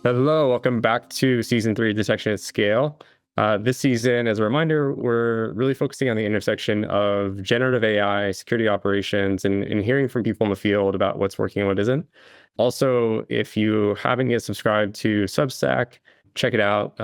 Hello, welcome back to Season 3 Detection at Scale. This season, as a reminder, we're really focusing on the intersection of generative AI, security operations, and hearing from people in the field about what's working and what isn't. Also, if you haven't yet subscribed to Substack, check it out.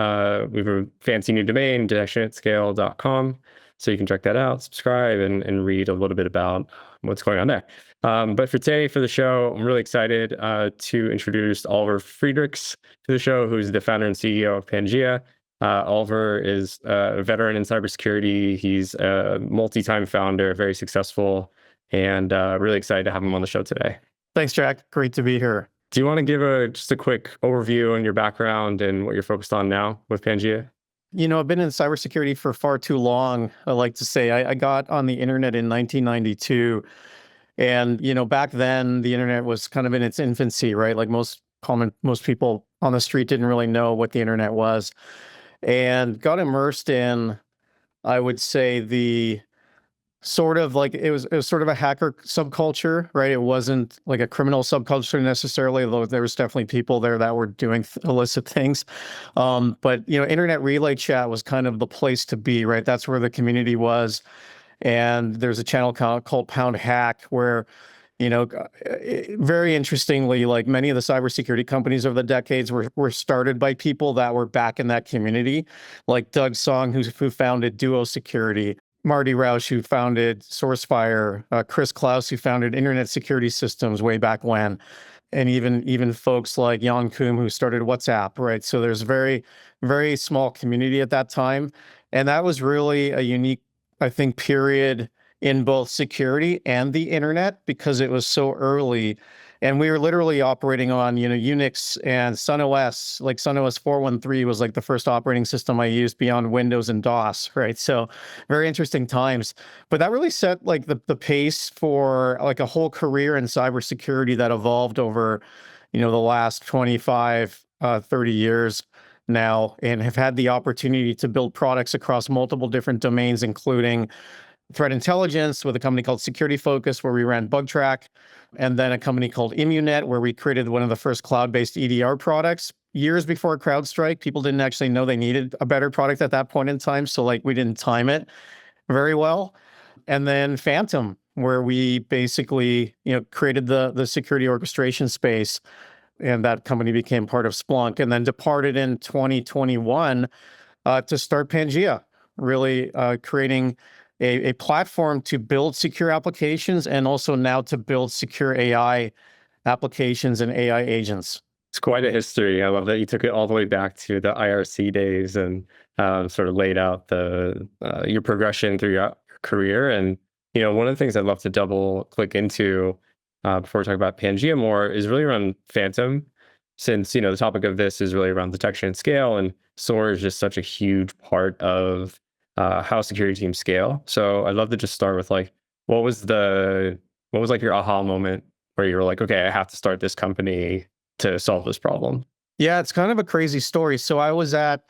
We have a fancy new domain, detectionatscale.com. So you can check that out, subscribe, and read a little bit about what's going on there. But for today, for the show, I'm really excited to introduce Oliver Friedrichs to the show, who's the founder and CEO of Pangea. Oliver is a veteran in cybersecurity. He's a multi-time founder, very successful, and really excited to have him on the show today. Thanks, Jack. Great to be here. Do you want to give just a quick overview on your background and what you're focused on now with Pangea? I've been in cybersecurity for far too long. I like to say I got on the internet in 1992. And, back then the internet was kind of in its infancy, right? Like most people on the street didn't really know what the internet was, and got immersed in, I would say, the sort of like it was sort of a hacker subculture, right? It wasn't like a criminal subculture necessarily, although there was definitely people there that were doing illicit things. But internet relay chat was kind of the place to be, right? That's where the community was. And there's a channel called Pound Hack where, very interestingly, like many of the cybersecurity companies over the decades were started by people that were back in that community, like Doug Song, who founded Duo Security, Marty Rausch, who founded SourceFire, Chris Klaus, who founded Internet Security Systems way back when, and even folks like Jan Koum, who started WhatsApp, right? So there's a very, very small community at that time. And that was really a unique, I think, period in both security and the internet because it was so early. And we were literally operating on, Unix and SunOS. Like SunOS 4.1.3 was like the first operating system I used beyond Windows and DOS, right? So very interesting times. But that really set like the pace for like a whole career in cybersecurity that evolved over, the last 25, 30 years now, and have had the opportunity to build products across multiple different domains, including threat intelligence with a company called Security Focus, where we ran BugTrack, and then a company called Immunet, where we created one of the first cloud-based EDR products. Years before CrowdStrike, people didn't actually know they needed a better product at that point in time, so like we didn't time it very well. And then Phantom, where we basically created the security orchestration space, and that company became part of Splunk, and then departed in 2021 to start Pangea, really creating a platform to build secure applications and also now to build secure AI applications and AI agents. It's quite a history. I love that you took it all the way back to the IRC days and sort of laid out your progression through your career. And, one of the things I'd love to double click into before we talk about Pangea more is really around Phantom, since, the topic of this is really around detection and scale, and SOAR is just such a huge part of how security teams scale. So I'd love to just start with like, what was like your aha moment where you were like, okay, I have to start this company to solve this problem? Yeah, it's kind of a crazy story. So I was at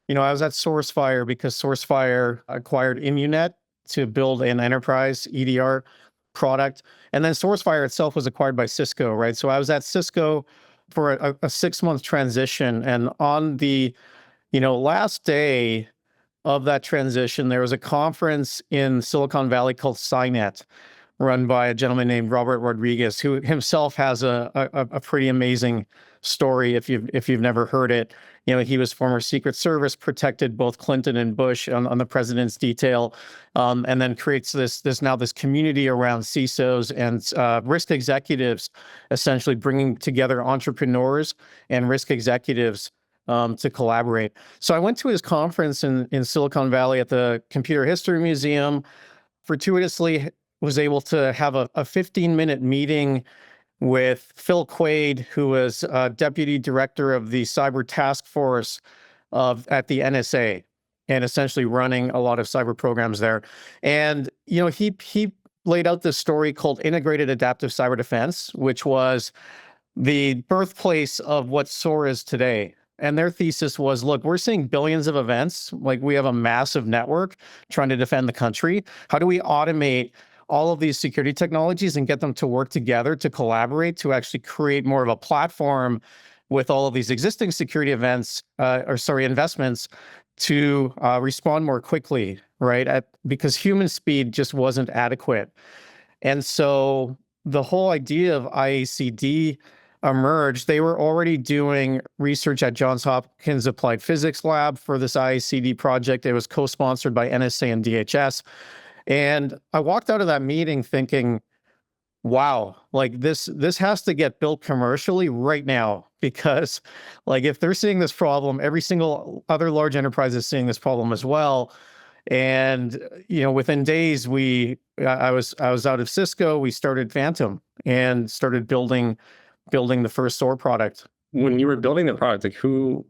SourceFire because SourceFire acquired Immunet to build an enterprise EDR product. And then SourceFire itself was acquired by Cisco, right? So I was at Cisco for a 6-month transition. And on the, last day of that transition, there was a conference in Silicon Valley called SciNet, run by a gentleman named Robert Rodriguez, who himself has a pretty amazing story if you've never heard it. He was former Secret Service, protected both Clinton and Bush on the president's detail, and then creates this community around CISOs and risk executives, essentially bringing together entrepreneurs and risk executives to collaborate. So I went to his conference in Silicon Valley at the Computer History Museum, fortuitously was able to have a 15-minute meeting with Phil Quaid, who was deputy director of the cyber task force at the NSA, and essentially running a lot of cyber programs there. And he laid out this story called Integrated Adaptive Cyber Defense, which was the birthplace of what SOAR is today. And their thesis was, look, we're seeing billions of events, like we have a massive network trying to defend the country. How do we automate all of these security technologies and get them to work together, to collaborate, to actually create more of a platform with all of these existing security investments to respond more quickly, right? Because human speed just wasn't adequate. And so the whole idea of IACD emerged. They were already doing research at Johns Hopkins Applied Physics Lab for this IACD project. It was co-sponsored by NSA and DHS. And I walked out of that meeting thinking, wow, like this has to get built commercially right now, because like if they're seeing this problem, every single other large enterprise is seeing this problem as well. And within days, I was out of Cisco. We started Phantom and started building the first SOAR product. When you were building the product, like who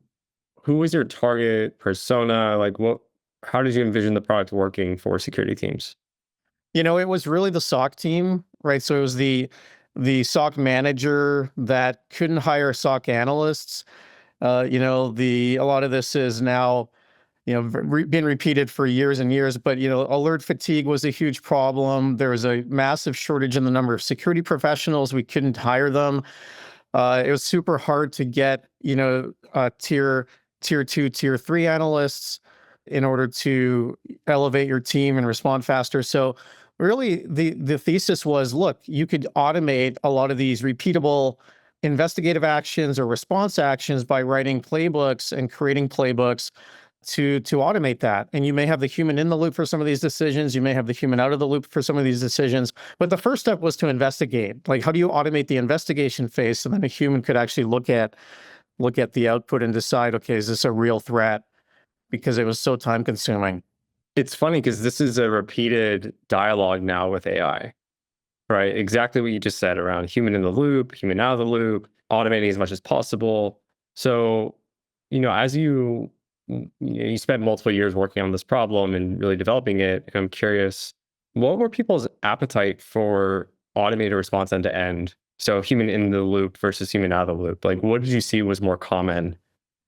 was your target persona? Like how did you envision the product working for security teams? It was really the SOC team, right? So it was the SOC manager that couldn't hire SOC analysts. A lot of this is now, been repeated for years and years, but, alert fatigue was a huge problem. There was a massive shortage in the number of security professionals. We couldn't hire them. It was super hard to get, tier 2, tier 3 analysts in order to elevate your team and respond faster. So really the thesis was, look, you could automate a lot of these repeatable investigative actions or response actions by writing playbooks and creating playbooks to automate that. And you may have the human in the loop for some of these decisions. You may have the human out of the loop for some of these decisions. But the first step was to investigate. Like, how do you automate the investigation phase so then a human could actually look at the output and decide, okay, is this a real threat? Because it was so time consuming. It's funny because this is a repeated dialogue now with AI, right? Exactly what you just said around human in the loop, human out of the loop, automating as much as possible. So, as you spent multiple years working on this problem and really developing it, I'm curious, what were people's appetite for automated response end to end? So human in the loop versus human out of the loop. Like, what did you see was more common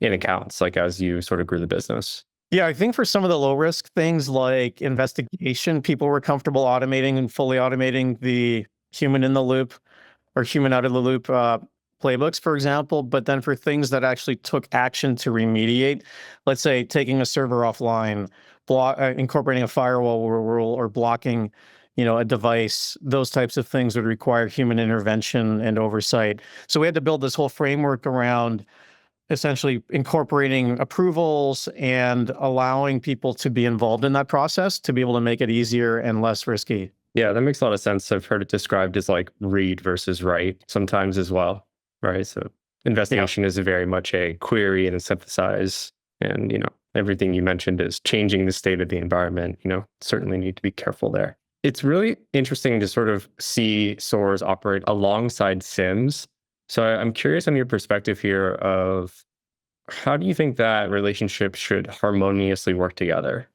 in accounts, like as you sort of grew the business? Yeah, I think for some of the low risk things like investigation, people were comfortable automating and fully automating the human in the loop or human out of the loop playbooks, for example. But then for things that actually took action to remediate, let's say taking a server offline, incorporating a firewall rule, or blocking, a device, those types of things would require human intervention and oversight. So we had to build this whole framework around essentially incorporating approvals and allowing people to be involved in that process to be able to make it easier and less risky. Yeah, that makes a lot of sense. I've heard it described as like read versus write sometimes as well, right? So investigation is very much a query and a synthesize. And, everything you mentioned is changing the state of the environment, certainly need to be careful there. It's really interesting to sort of see SOARs operate alongside SIEMs. So I'm curious on your perspective here of how do you think that relationship should harmoniously work together?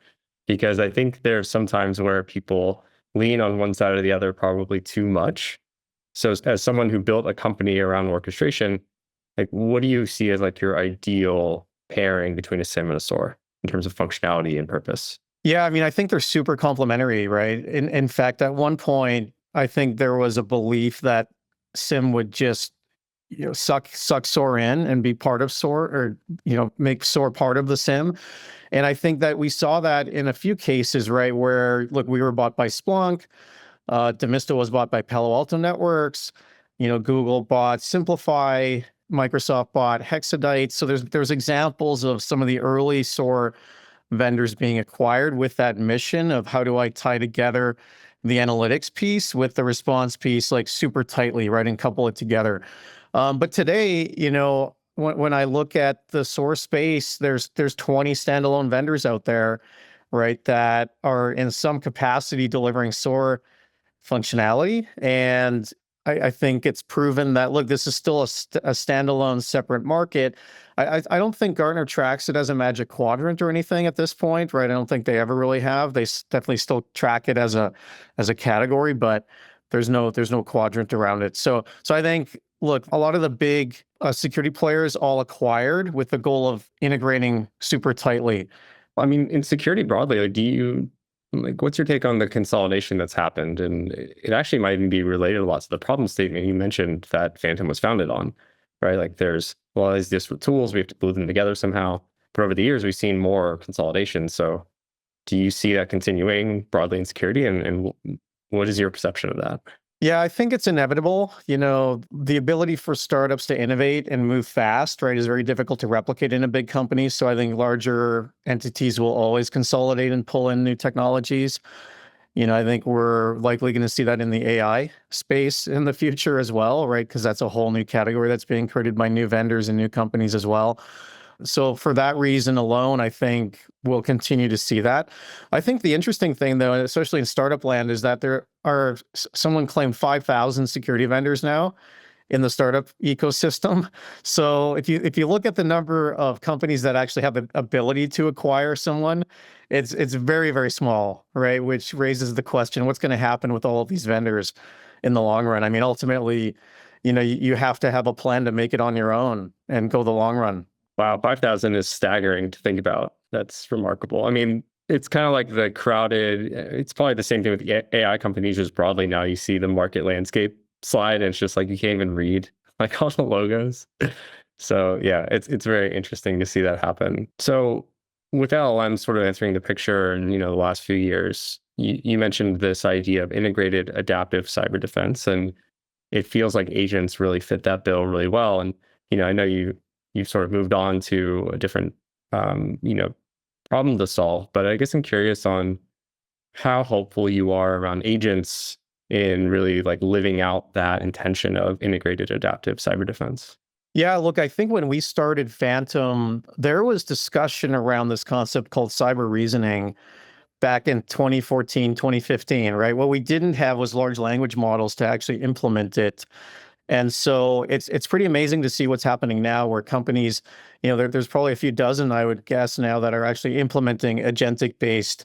Because I think there's some times where people lean on one side or the other probably too much. So as someone who built a company around orchestration, like what do you see as like your ideal pairing between a SIEM and a SOAR in terms of functionality and purpose? Yeah, I mean, I think they're super complementary, right? In fact, at one point, I think there was a belief that SIEM would just suck SOAR in and be part of SOAR, or make SOAR part of the SIEM. And I think that we saw that in a few cases, right? Where, look, we were bought by Splunk, Demisto was bought by Palo Alto Networks, Google bought Simplify, Microsoft bought Hexadite. So there's examples of some of the early SOAR vendors being acquired with that mission of how do I tie together the analytics piece with the response piece like super tightly, right, and couple it together. But today, when I look at the SOAR space, there's 20 standalone vendors out there, right, that are in some capacity delivering SOAR functionality. And I think it's proven that, look, this is still a standalone separate market. I don't think Gartner tracks it as a magic quadrant or anything at this point, right? I don't think they ever really have. They definitely still track it as a category, but there's no quadrant around it. So I think, look, a lot of the big security players all acquired with the goal of integrating super tightly. I mean, in security broadly, like, do Like, what's your take on the consolidation that's happened? And it actually might even be related a lot to the problem statement you mentioned that Phantom was founded on, right? Like there's a lot of these disparate tools, we have to glue them together somehow. But over the years, we've seen more consolidation. So do you see that continuing broadly in security? And what is your perception of that? Yeah, I think it's inevitable. The ability for startups to innovate and move fast, right, is very difficult to replicate in a big company. So I think larger entities will always consolidate and pull in new technologies. I think we're likely going to see that in the AI space in the future as well, right? Because that's a whole new category that's being created by new vendors and new companies as well. So for that reason alone, I think we'll continue to see that. I think the interesting thing, though, especially in startup land, is that there are, someone claimed 5,000 security vendors now in the startup ecosystem. So if you look at the number of companies that actually have the ability to acquire someone, it's very, very small, right? Which raises the question, what's going to happen with all of these vendors in the long run? I mean, ultimately, you have to have a plan to make it on your own and go the long run. Wow, 5,000 is staggering to think about. That's remarkable. I mean, it's kind of like the crowded, it's probably the same thing with the AI companies just broadly now. You see the market landscape slide, and it's just like you can't even read like all the logos. So yeah, it's very interesting to see that happen. So with LLM sort of entering the picture in, the last few years, you mentioned this idea of integrated adaptive cyber defense, and it feels like agents really fit that bill really well. And, I know you've sort of moved on to a different, problem to solve. But I guess I'm curious on how hopeful you are around agents in really like living out that intention of integrated adaptive cyber defense. Yeah, look, I think when we started Phantom, there was discussion around this concept called cyber reasoning back in 2014, 2015, right? What we didn't have was large language models to actually implement it. And so it's pretty amazing to see what's happening now where companies, there's probably a few dozen, I would guess now, that are actually implementing agentic-based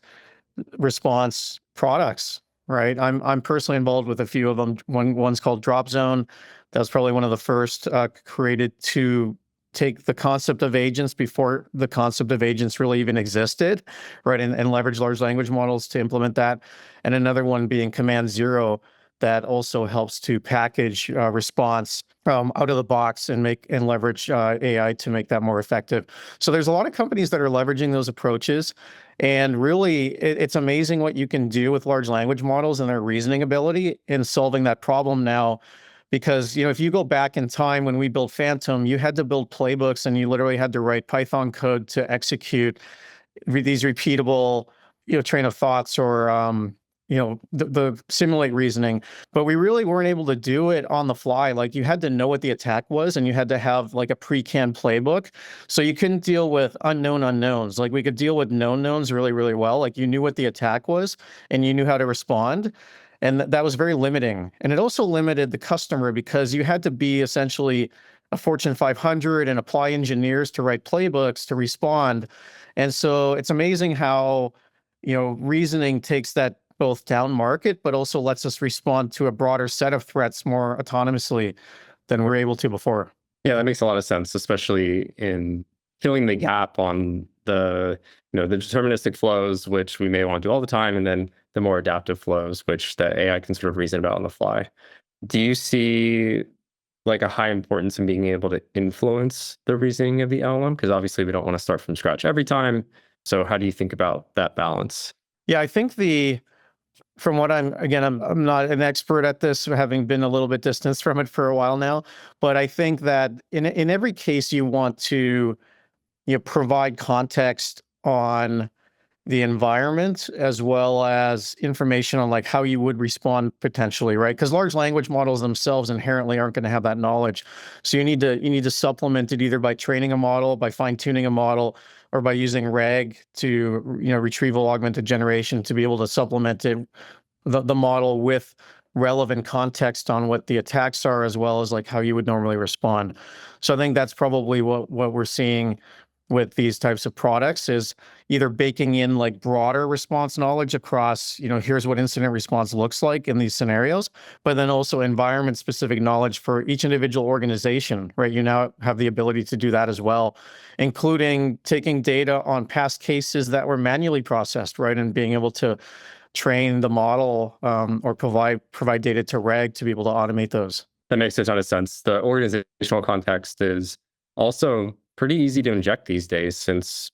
response products, right? I'm personally involved with a few of them. One's called Drop Zone. That was probably one of the first created to take the concept of agents before the concept of agents really even existed, right? And leverage large language models to implement that. And another one being Command Zero, that also helps to package response out of the box and leverage AI to make that more effective. So there's a lot of companies that are leveraging those approaches. And really, it's amazing what you can do with large language models and their reasoning ability in solving that problem now. Because, if you go back in time when we built Phantom, you had to build playbooks and you literally had to write Python code to execute these repeatable, train of thoughts or the simulate reasoning, but we really weren't able to do it on the fly. Like you had to know what the attack was and you had to have like a pre-canned playbook. So you couldn't deal with unknown unknowns. Like we could deal with known knowns really, really well. Like you knew what the attack was and you knew how to respond. And that was very limiting. And it also limited the customer because you had to be essentially a Fortune 500 and apply engineers to write playbooks to respond. And so it's amazing how, reasoning takes that both down market, but also lets us respond to a broader set of threats more autonomously than we were able to before. Yeah, that makes a lot of sense, especially in filling the gap on the, the deterministic flows, which we may want to do all the time, and then the more adaptive flows, which the AI can sort of reason about on the fly. Do you see like a high importance in being able to influence the reasoning of the LLM? Because obviously we don't want to start from scratch every time. So how do you think about that balance? Yeah, I think from what I'm not an expert at this, having been a little bit distanced from it for a while now, but I think that in every case you want to provide context on the environment as well as information on like how you would respond potentially, right? Because large language models themselves inherently aren't going to have that knowledge. So you need to supplement it either by training a model, by fine-tuning a model, or by using RAG to retrieval augmented generation to be able to supplement the model with relevant context on what the attacks are as well as like how you would normally respond. So I think that's probably what we're seeing with these types of products is either baking in like broader response knowledge across, here's what incident response looks like in these scenarios, but then also environment specific knowledge for each individual organization, right? You now have the ability to do that as well, including taking data on past cases that were manually processed, right? And being able to train the model or provide data to reg to be able to automate those. That makes a ton of sense. The organizational context is also pretty easy to inject these days since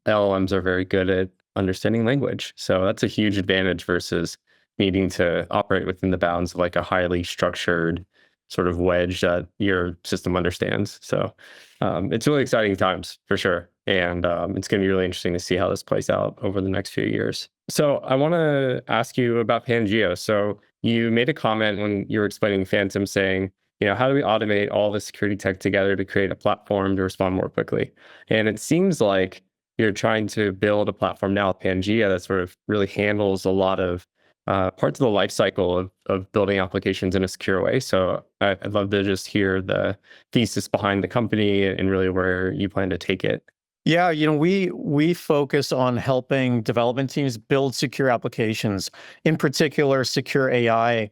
LLMs are very good at understanding language. So that's a huge advantage versus needing to operate within the bounds of like a highly structured sort of wedge that your system understands. So it's really exciting times for sure. And it's going to be really interesting to see how this plays out over the next few years. So I want to ask you about Pangea. So you made a comment when you were explaining Phantom saying, how do we automate all the security tech together to create a platform to respond more quickly? And it seems like you're trying to build a platform now with Pangea that sort of really handles a lot of parts of the life cycle of building applications in a secure way. So I'd love to just hear the thesis behind the company and really where you plan to take it. Yeah, we focus on helping development teams build secure applications, in particular secure AI,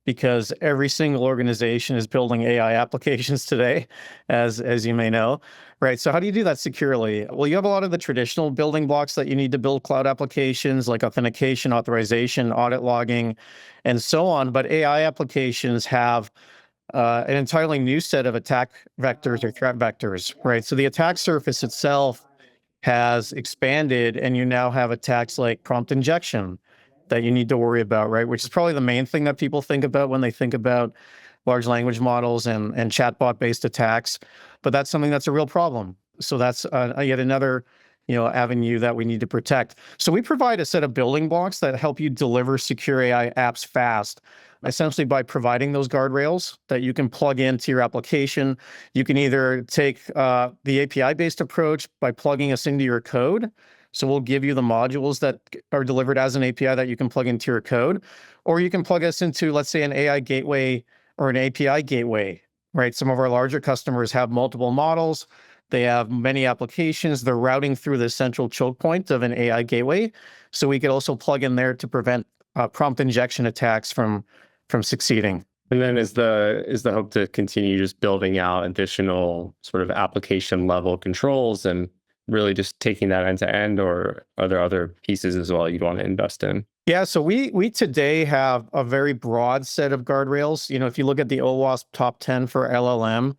because every single organization is building AI applications today, as you may know, right? So how do you do that securely? Well, you have a lot of the traditional building blocks that you need to build cloud applications like authentication, authorization, audit logging, and so on. But AI applications have an entirely new set of attack vectors or threat vectors, right? So the attack surface itself has expanded, and you now have attacks like prompt injection that you need to worry about, right? Which is probably the main thing that people think about when they think about large language models and chatbot-based attacks. But that's something that's a real problem. So that's yet another avenue that we need to protect. So we provide a set of building blocks that help you deliver secure AI apps fast, essentially by providing those guardrails that you can plug into your application. You can either take the API-based approach by plugging us into your code. So we'll give you the modules that are delivered as an API that you can plug into your code, or you can plug us into, let's say, an AI gateway or an API gateway, right? Some of our larger customers have multiple models. They have many applications. They're routing through the central choke point of an AI gateway. So we could also plug in there to prevent prompt injection attacks from succeeding. And then is the hope to continue just building out additional sort of application level controls and really just taking that end to end, or are there other pieces as well you'd want to invest in? Yeah, so we today have a very broad set of guardrails. If you look at the OWASP top 10 for LLM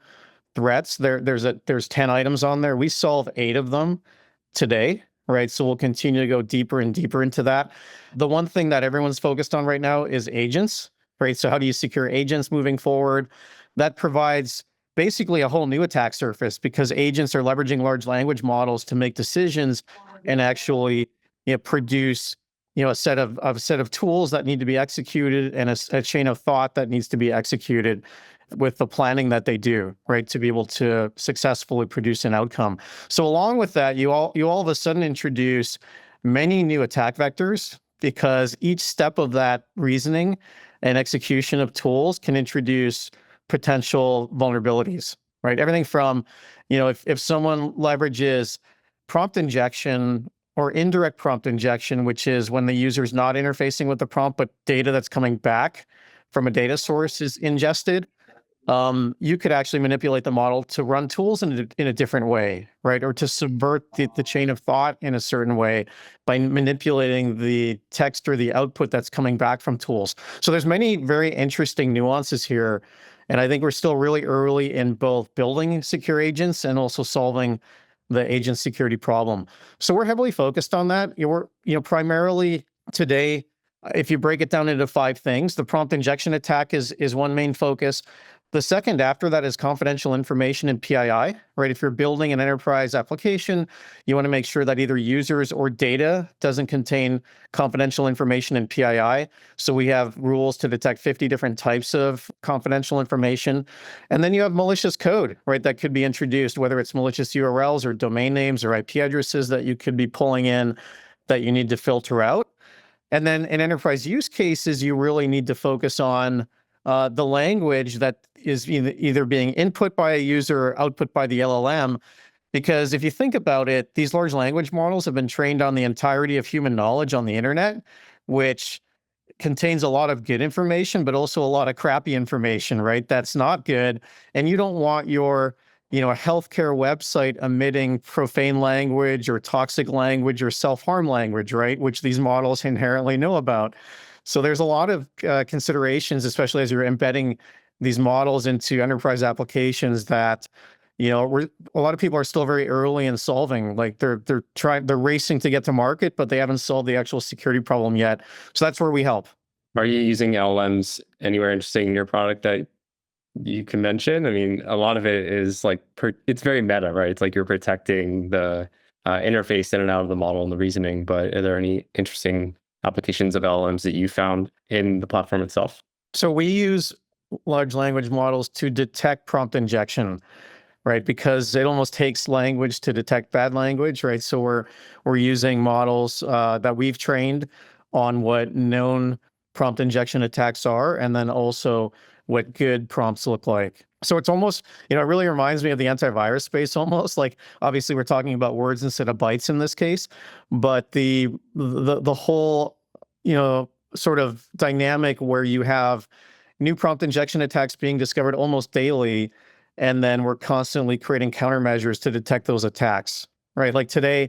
threats, there's 10 items on there. We solve 8 of them today, right? So we'll continue to go deeper and deeper into that. The one thing that everyone's focused on right now is agents, right? So how do you secure agents moving forward? That provides basically a whole new attack surface, because agents are leveraging large language models to make decisions and actually produce a set of tools that need to be executed, and a chain of thought that needs to be executed with the planning that they do, right, to be able to successfully produce an outcome. So along with that, you all of a sudden introduce many new attack vectors, because each step of that reasoning and execution of tools can introduce potential vulnerabilities, right? Everything from, if someone leverages prompt injection or indirect prompt injection, which is when the user is not interfacing with the prompt, but data that's coming back from a data source is ingested, you could actually manipulate the model to run tools in a different way, right? Or to subvert the chain of thought in a certain way by manipulating the text or the output that's coming back from tools. So there's many very interesting nuances here. And I think we're still really early in both building secure agents and also solving the agent security problem. So we're heavily focused on that. We're, primarily today, if you break it down into 5 things, the prompt injection attack is one main focus. The second after that is confidential information and PII, right? If you're building an enterprise application, you want to make sure that either users or data doesn't contain confidential information and PII. So we have rules to detect 50 different types of confidential information. And then you have malicious code, right? That could be introduced, whether it's malicious URLs or domain names or IP addresses that you could be pulling in that you need to filter out. And then in enterprise use cases, you really need to focus on the language that is either being input by a user or output by the LLM, Because if you think about it, these large language models have been trained on the entirety of human knowledge on the internet, which contains a lot of good information, but also a lot of crappy information, right? That's not good. And you don't want your, a healthcare website emitting profane language or toxic language or self-harm language, right? Which these models inherently know about. So there's a lot of considerations, especially as you're embedding these models into enterprise applications that, a lot of people are still very early in solving. Like they're racing to get to market, but they haven't solved the actual security problem yet. So that's where we help. Are you using LLMs anywhere interesting in your product that you can mention? I mean, a lot of it is like, it's very meta, right? It's like you're protecting the interface in and out of the model and the reasoning, but are there any interesting applications of LLMs that you found in the platform itself? So we use large language models to detect prompt injection, right? Because it almost takes language to detect bad language, right? So we're using models that we've trained on what known prompt injection attacks are, and then also what good prompts look like. So it's almost, it really reminds me of the antivirus space almost. Like obviously we're talking about words instead of bytes in this case, but the whole, sort of dynamic where you have new prompt injection attacks being discovered almost daily, and then we're constantly creating countermeasures to detect those attacks, right? Like today,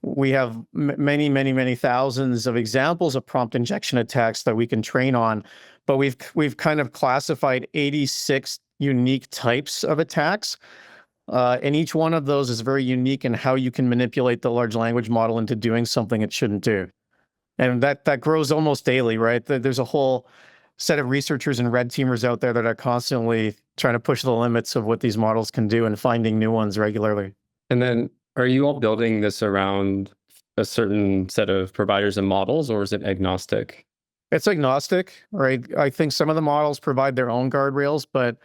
we have many, many, many thousands of examples of prompt injection attacks that we can train on, but we've kind of classified 86 unique types of attacks. And each one of those is very unique in how you can manipulate the large language model into doing something it shouldn't do. And that grows almost daily, right? There's a whole set of researchers and red teamers out there that are constantly trying to push the limits of what these models can do and finding new ones regularly. And then are you all building this around a certain set of providers and models, or is it agnostic? It's agnostic, right? I think some of the models provide their own guardrails, but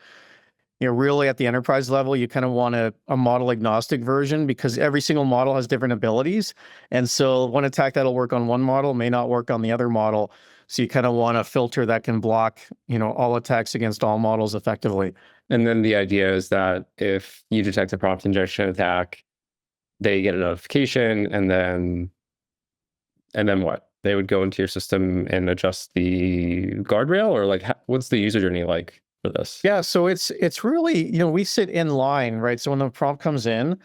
really at the enterprise level, you kind of want a model agnostic version because every single model has different abilities. And so one attack that'll work on one model may not work on the other model. So you kind of want a filter that can block, all attacks against all models effectively. And then the idea is that if you detect a prompt injection attack, they get a notification, and then what? They would go into your system and adjust the guardrail, or like, what's the user journey like for this? Yeah, so it's really, we sit in line, right? So when the prompt comes in,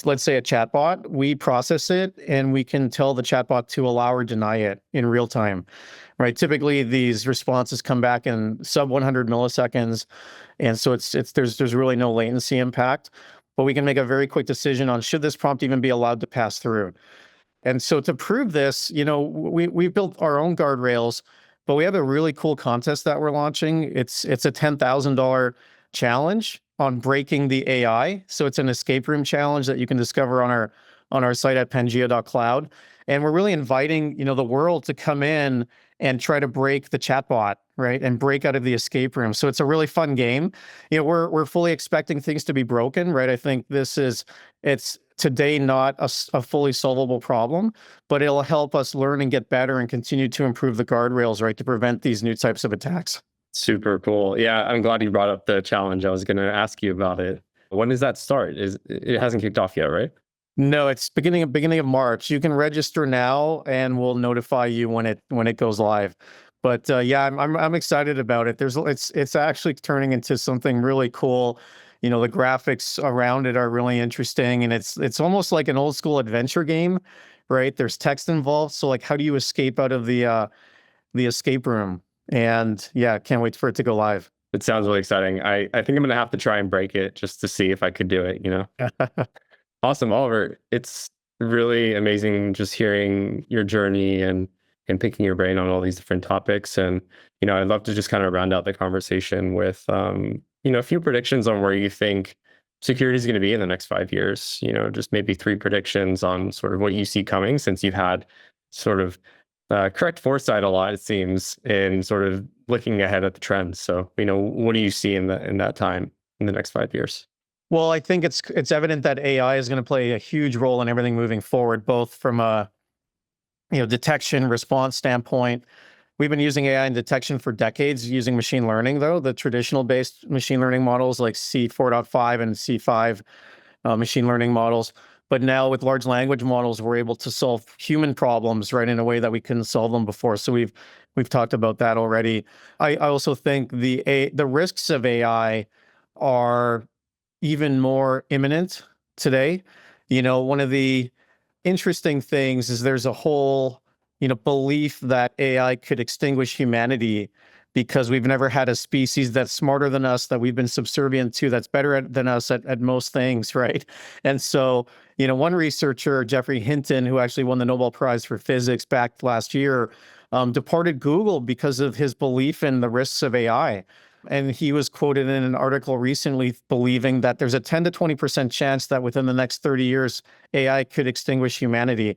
let's say a chatbot, we process it and we can tell the chatbot to allow or deny it in real time, right? Typically, these responses come back in sub 100 milliseconds, and so there's really no latency impact. But we can make a very quick decision on should this prompt even be allowed to pass through. And so to prove this, we built our own guardrails, but we have a really cool contest that we're launching. It's a $10,000 challenge on breaking the AI. So it's an escape room challenge that you can discover on our site at pangea.cloud. And we're really inviting, the world to come in and try to break the chatbot, right? And break out of the escape room. So it's a really fun game. We're fully expecting things to be broken, right? I think it's today not a fully solvable problem, but it'll help us learn and get better and continue to improve the guardrails, right? To prevent these new types of attacks. Super cool. Yeah, I'm glad you brought up the challenge. I was going to ask you about it. When does that start? It hasn't kicked off yet, right? No, it's beginning of March. You can register now, and we'll notify you when it goes live. But yeah, I'm excited about it. It's actually turning into something really cool. The graphics around it are really interesting, and it's almost like an old school adventure game, right? There's text involved, so like, how do you escape out of the escape room? And yeah, can't wait for it to go live. It sounds really exciting. I think I'm going to have to try and break it just to see if I could do it. Awesome, Oliver. It's really amazing just hearing your journey and picking your brain on all these different topics. And, I'd love to just kind of round out the conversation with, a few predictions on where you think security is going to be in the next 5 years. Just maybe 3 predictions on sort of what you see coming, since you've had sort of correct foresight a lot, it seems, in sort of looking ahead at the trends. So, what do you see in that time in the next 5 years? Well, I think it's evident that AI is going to play a huge role in everything moving forward, both from a detection response standpoint. We've been using AI in detection for decades, using machine learning, though. The traditional based machine learning models like C4.5 and C5 machine learning models. But now with large language models, we're able to solve human problems, right, in a way that we couldn't solve them before. So we've talked about that already. I also think the risks of AI are even more imminent today. One of the interesting things is there's a whole, belief that AI could extinguish humanity because we've never had a species that's smarter than us, that we've been subservient to, that's better than us at most things, right? And so, one researcher, Jeffrey Hinton, who actually won the Nobel Prize for Physics back last year, departed Google because of his belief in the risks of AI. And he was quoted in an article recently believing that there's a 10 to 20% chance that within the next 30 years, AI could extinguish humanity.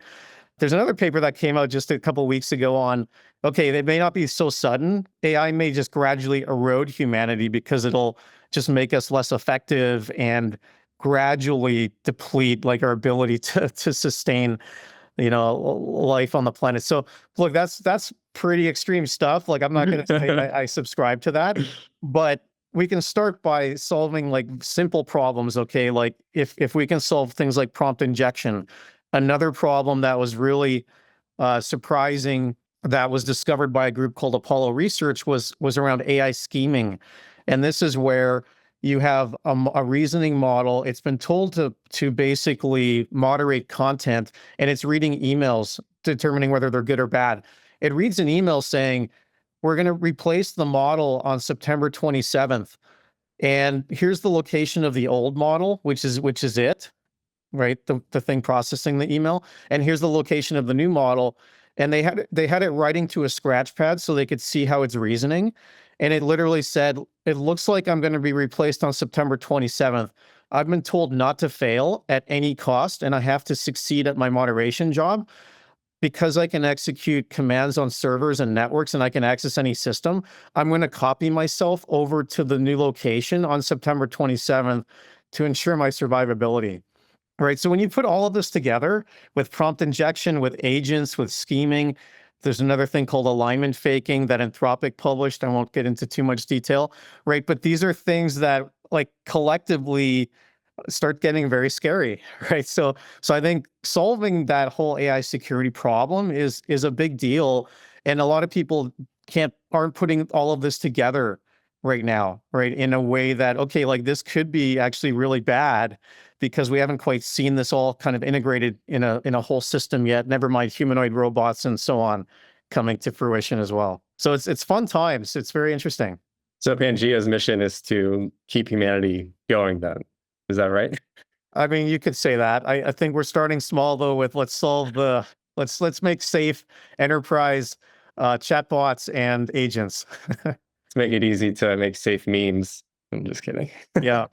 There's another paper that came out just a couple of weeks ago on, okay, they may not be so sudden. AI may just gradually erode humanity because it'll just make us less effective and gradually deplete like our ability to sustain life on the planet. So look, that's pretty extreme stuff. Like, I'm not going to say I subscribe to that, but we can start by solving like simple problems. Okay. Like if we can solve things like prompt injection. Another problem that was really surprising that was discovered by a group called Apollo Research was around AI scheming. And this is where you have a reasoning model. It's been told to basically moderate content, and it's reading emails, determining whether they're good or bad. It reads an email saying, we're going to replace the model on September 27th. And here's the location of the old model, which is it, right? The thing processing the email. And here's the location of the new model. And they had it writing to a scratch pad so they could see how it's reasoning. And it literally said, it looks like I'm going to be replaced on September 27th. I've been told not to fail at any cost, and I have to succeed at my moderation job. Because I can execute commands on servers and networks and I can access any system, I'm going to copy myself over to the new location on September 27th to ensure my survivability. Right. So when you put all of this together with prompt injection, with agents, with scheming, there's another thing called alignment faking that Anthropic published. I won't get into too much detail. Right. But these are things that like collectively start getting very scary, right? So I think solving that whole AI security problem is a big deal, and a lot of people aren't putting all of this together right now, right? In a way that, okay, like this could be actually really bad because we haven't quite seen this all kind of integrated in a whole system yet. Never mind humanoid robots and so on coming to fruition as well. So it's fun times. It's very interesting. So Pangea's mission is to keep humanity going then. Is that right? I mean, you could say that. I think we're starting small though with let's make safe enterprise chatbots and agents. Let's make it easy to make safe memes. I'm just kidding. Yeah.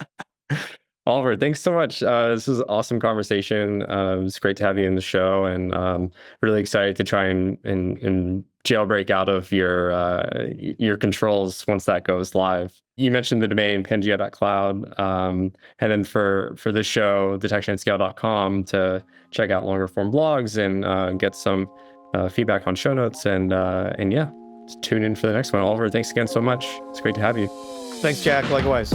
Oliver, thanks so much. This was an awesome conversation. It's great to have you in the show, and really excited to try and jailbreak out of your controls once that goes live. You mentioned the domain pangea.cloud, and then for this show, detectionatscale.com, to check out longer form blogs and get some feedback on show notes, and yeah, tune in for the next one. Oliver, thanks again so much. It's great to have you. Thanks, Jack. Likewise.